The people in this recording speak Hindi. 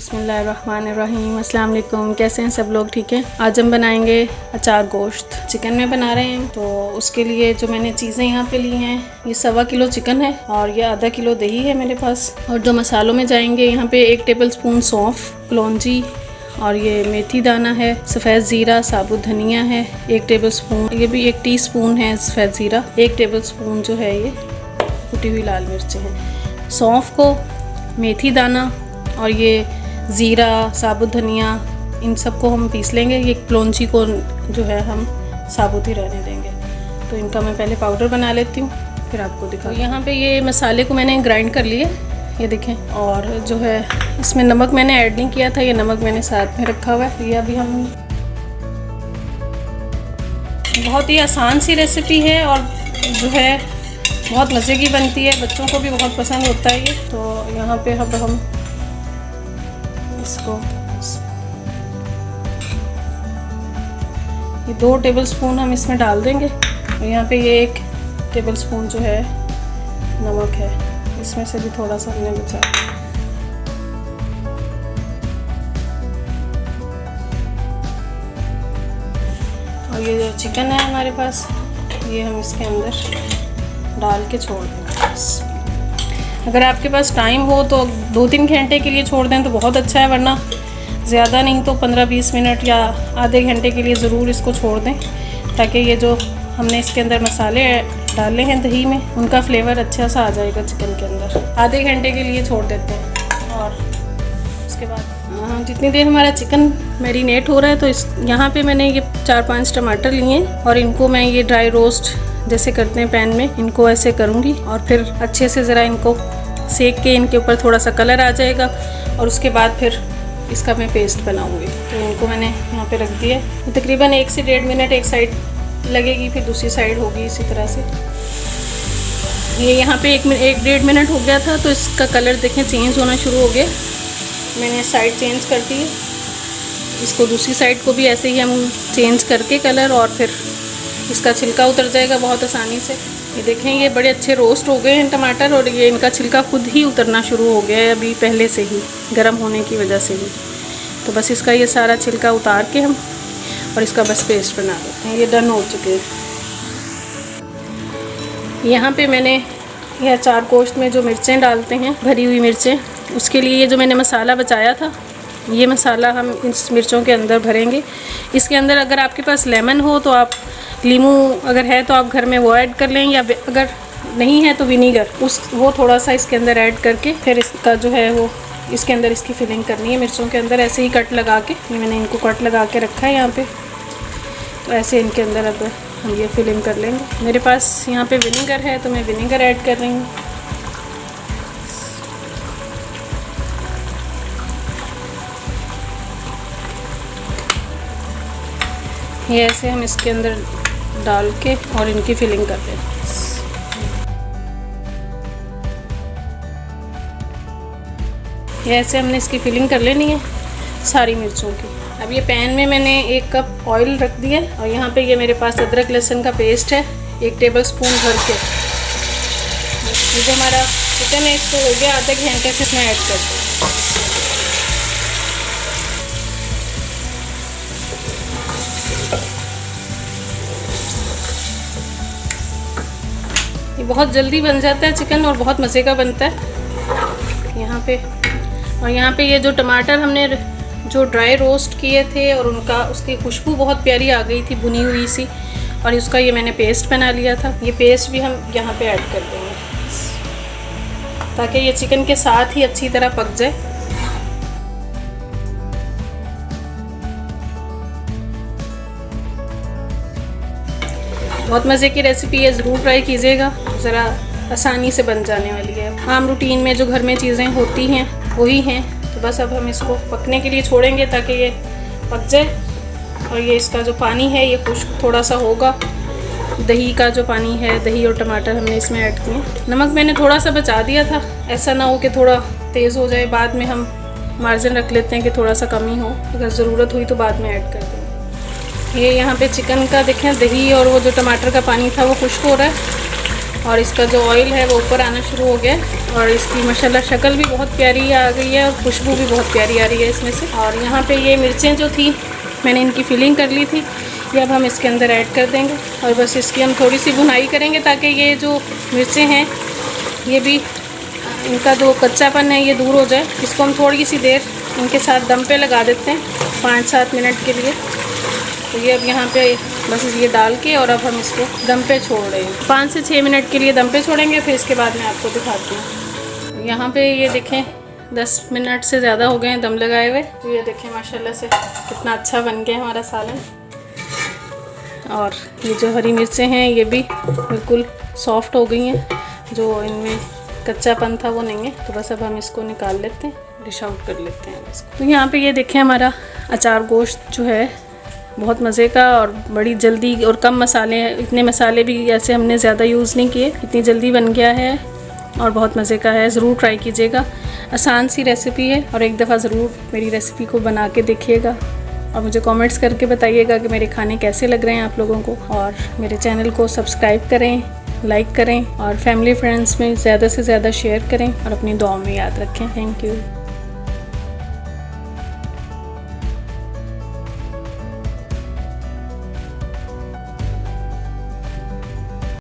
बिस्मिल्लाहिर्रहमानिर्रहीम। अस्सलाम वालेकुम। कैसे हैं सब लोग? ठीक है। आज हम बनाएंगे अचार गोश्त। चिकन में बना रहे हैं, तो उसके लिए जो मैंने चीज़ें यहाँ पे ली हैं, ये 1.25 किलो चिकन है और ये आधा किलो दही है मेरे पास। और जो मसालों में जाएंगे, यहाँ पे 1 टेबलस्पून सौंफ, कलौंजी और ये मेथी दाना है, सफ़ेद ज़ीरा, साबुत धनिया है 1 टेबलस्पून, ये भी 1 टीस्पून है सफ़ेद ज़ीरा, 1 टेबलस्पून जो है ये कुटी हुई लाल मिर्चें हैं। सौंफ को, मेथी दाना और ये ज़ीरा, साबुत धनिया, इन सबको हम पीस लेंगे। ये कलौंजी को जो है हम साबुत ही रहने देंगे। तो इनका मैं पहले पाउडर बना लेती हूँ, फिर आपको दिखाऊँ। यहाँ पे ये मसाले को मैंने ग्राइंड कर लिए, ये देखें। और जो है इसमें नमक मैंने ऐड नहीं किया था, ये नमक मैंने साथ में रखा हुआ है। ये अभी हम, बहुत ही आसान सी रेसिपी है और जो है बहुत मज़े की बनती है, बच्चों को भी बहुत पसंद होता है ये। तो यहाँ पे अब हम इसको, ये 2 टेबलस्पून हम इसमें डाल देंगे। और यहाँ पे ये 1 टेबलस्पून जो है नमक है, इसमें से भी थोड़ा सा हमने बचा। और ये जो चिकन है हमारे पास, ये हम इसके अंदर डाल के छोड़ देंगे। अगर आपके पास टाइम हो तो 2-3 घंटे के लिए छोड़ दें तो बहुत अच्छा है, वरना ज़्यादा नहीं तो 15-20 मिनट या आधे घंटे के लिए ज़रूर इसको छोड़ दें, ताकि ये जो हमने इसके अंदर मसाले डाले हैं दही में, उनका फ्लेवर अच्छा सा आ जाएगा चिकन के अंदर। आधे घंटे के लिए छोड़ देते हैं। और उसके बाद जितनी देर हमारा चिकन मैरिनेट हो रहा है, तो इस यहाँ पे मैंने ये 4-5 टमाटर लिए हैं और इनको मैं ये ड्राई रोस्ट जैसे करते हैं पैन में, इनको ऐसे करूँगी और फिर अच्छे से ज़रा इनको सेक के इनके ऊपर थोड़ा सा कलर आ जाएगा और उसके बाद फिर इसका मैं पेस्ट बनाऊँगी। तो इनको मैंने यहाँ पे रख दिया है। तकरीबन 1 से 1.5 मिनट एक साइड लगेगी, फिर दूसरी साइड होगी इसी तरह से। ये यहाँ पे 1-1.5 मिनट हो गया था, तो इसका कलर देखें चेंज होना शुरू हो गया। मैंने साइड चेंज कर दी है, इसको दूसरी साइड को भी ऐसे ही हम चेंज करके कलर, और फिर इसका छिलका उतर जाएगा बहुत आसानी से। ये देखें, ये बड़े अच्छे रोस्ट हो गए हैं टमाटर, और ये इनका छिलका खुद ही उतरना शुरू हो गया है अभी पहले से ही, गर्म होने की वजह से ही। तो बस इसका ये सारा छिलका उतार के हम और इसका बस पेस्ट बना देते हैं। ये डन हो चुके हैं। यहाँ पे मैंने ये अचार गोश्त में जो मिर्चें डालते हैं, भरी हुई मिर्चें, उसके लिए ये जो मैंने मसाला बचाया था, ये मसाला हम इस मिर्चों के अंदर भरेंगे। इसके अंदर अगर आपके पास लेमन हो तो आप, लीमू अगर है तो आप घर में वो ऐड कर लें, या अगर नहीं है तो विनीगर, वो थोड़ा सा इसके अंदर ऐड करके फिर इसका जो है वो इसके अंदर इसकी फिलिंग करनी है मिर्चों के अंदर। ऐसे ही कट लगा के, मैंने इनको कट लगा के रखा है यहाँ पे, तो ऐसे इनके अंदर अब हम ये फिलिंग कर लेंगे। मेरे पास यहाँ पे विनीगर है तो मैं विनीगर ऐड कर रही हूँ। ये ऐसे हम इसके अंदर डाल के और इनकी फिलिंग कर दें। ये ऐसे हमने इसकी फिलिंग कर लेनी है सारी मिर्चों की। अब ये पैन में मैंने 1 कप ऑयल रख दिया और यहाँ पे ये मेरे पास अदरक लहसुन का पेस्ट है 1 टेबलस्पून भर के। ये जो हमारा चिकन है इसको हो गया आधे घंटे से, इसमें ऐड कर दें। ये बहुत जल्दी बन जाता है चिकन और बहुत मज़े का बनता है यहाँ पे। और यहाँ पे ये जो टमाटर हमने जो ड्राई रोस्ट किए थे, और उसकी खुशबू बहुत प्यारी आ गई थी भुनी हुई सी, और इसका ये मैंने पेस्ट बना लिया था। ये पेस्ट भी हम यहाँ पे ऐड कर देंगे ताकि ये चिकन के साथ ही अच्छी तरह पक जाए। बहुत मज़े की रेसिपी है, ज़रूर ट्राई कीजिएगा, ज़रा आसानी से बन जाने वाली है। आम रूटीन में जो घर में चीज़ें होती हैं वही हैं। तो बस अब हम इसको पकने के लिए छोड़ेंगे ताकि ये पक जाए। और ये इसका जो पानी है ये खुश्क थोड़ा सा होगा, दही का जो पानी है, दही और टमाटर हमने इसमें ऐड किए। नमक मैंने थोड़ा सा बचा दिया था, ऐसा ना हो कि थोड़ा तेज़ हो जाए, बाद में हम मार्जिन रख लेते हैं कि थोड़ा सा कमी हो, अगर ज़रूरत हुई तो बाद में ऐड कर देंगे। ये यहाँ पे चिकन का देखें, दही और वो जो टमाटर का पानी था वो खुश्क हो रहा है और इसका जो ऑयल है वो ऊपर आना शुरू हो गया है। और इसकी माशाल्लाह शक्ल भी बहुत प्यारी आ गई है और खुशबू भी बहुत प्यारी आ रही है इसमें से। और यहाँ पे ये मिर्चें जो थी मैंने इनकी फिलिंग कर ली थी, ये अब हम इसके अंदर ऐड कर देंगे और बस इसकी हम थोड़ी सी भुनाई करेंगे ताकि ये जो मिर्चें हैं ये भी इनका जो कच्चापन है ये दूर हो जाए। इसको हम थोड़ी सी देर इनके साथ दम पे लगा देते हैं 5-7 मिनट के लिए। तो ये अब यहाँ पे बस ये डाल के और अब हम इसको दम पे छोड़ रहे हैं 5 से 6 मिनट के लिए दम पे छोड़ेंगे, फिर इसके बाद मैं आपको दिखाती हूँ। यहाँ पे ये देखें 10 मिनट से ज़्यादा हो गए हैं दम लगाए हुए। तो ये देखें माशाल्लाह से कितना अच्छा बन गया हमारा सालन। और ये जो हरी मिर्चें हैं ये भी बिल्कुल सॉफ्ट हो गई हैं, जो इनमें कच्चापन था वो नहीं है। तो बस अब हम इसको निकाल लेते हैं, डिश आउट कर लेते हैं इसको। तो यहाँ पे ये देखें हमारा अचार गोश्त जो है बहुत मज़े का और बड़ी जल्दी और कम मसाले, इतने मसाले भी ऐसे हमने ज़्यादा यूज़ नहीं किए, इतनी जल्दी बन गया है और बहुत मज़े का है। ज़रूर ट्राई कीजिएगा, आसान सी रेसिपी है और एक दफ़ा ज़रूर मेरी रेसिपी को बना के देखिएगा और मुझे कमेंट्स करके बताइएगा कि मेरे खाने कैसे लग रहे हैं आप लोगों को। और मेरे चैनल को सब्सक्राइब करें, लाइक करें और फैमिली फ्रेंड्स में ज़्यादा से ज़्यादा शेयर करें और अपनी दुआओं में याद रखें। Thank you.